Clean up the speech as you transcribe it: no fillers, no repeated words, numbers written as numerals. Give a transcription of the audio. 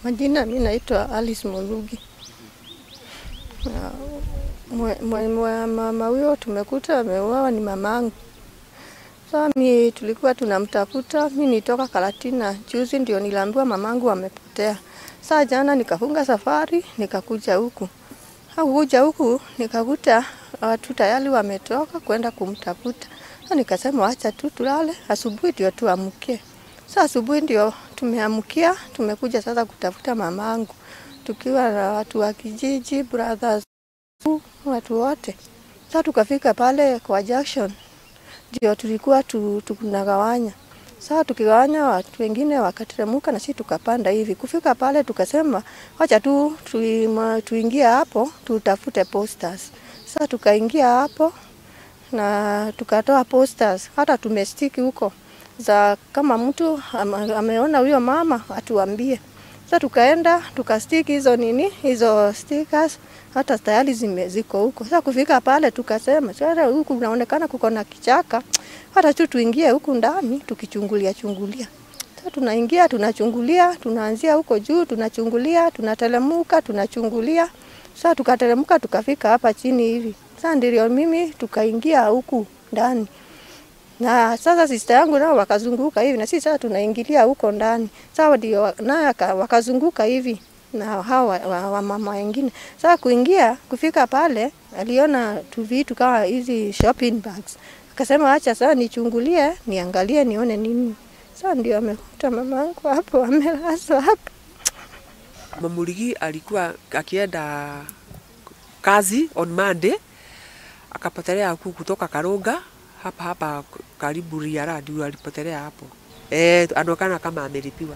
Majina mimi naitwa Alice Mulugi. Mama huyo tumekuta ameuawa ni mamangu. Sasa mimi tulikuwa tunamtafuta, mimi nitoka Karatina. Juzi ndio niliambiwa mamangu amepotea. Sasa jana nikafunga safari, nikakuja huku. Kuja huku nikakuta watu tayari wametoka kwenda kumtafuta. Sasa nikasema acha tu tulale, asubuhi ndio tuamke. Sasa asubuhi ndio tumeamkia, tumekuja sasa kutafuta mamangu. Tukiwa na watu wa kijiji, brothers, watu wote. Sasa tukafika pale kwa junction. Ndio tulikuwa tunagawanya. Sasa tukigawanya watu wengine wakateremka na sisi tukapanda hivi. Kufika pale tukasema acha tu tuingie hapo tutafute posters. Sasa tukaingia hapo na tukatoa posters. Hata tumestiki huko za kama mtu ameona huyo mama atuambie. Sasa tukaenda tukastiki hizo stickers hata tayari ziko huko. Sasa kufika pale tukasema sasa huku unaonekana kuko na kichaka, hata tu tuingie huku ndani tukichungulia. Sasa tunaingia tunachungulia, tunaanzia huko juu tunachungulia, tunatelemuka tunachungulia. Sasa tukatelemuka tukafika hapa chini hivi. Sasa ndio mimi tukaingia huku ndani. Na sasa sister yangu nao wakazunguka hivi na sisi sasa tunaingilia huko ndani. Sasa ndio naye wakazunguka hivi na hawa mama wengine. Sasa kufika pale aliona tu vitu kama hizi shopping bags. Akasema acha sasa nichungulie, niangalie nione nini. Sasa ndio amekuta mamangu hapo amelazwa hapo. Mama Muligi alikuwa akienda kazi on Monday, akapotelea huku kutoka Karunga hapa karibu Riara ndio alipotelea hapo. Anaonekana kama ameripiwa.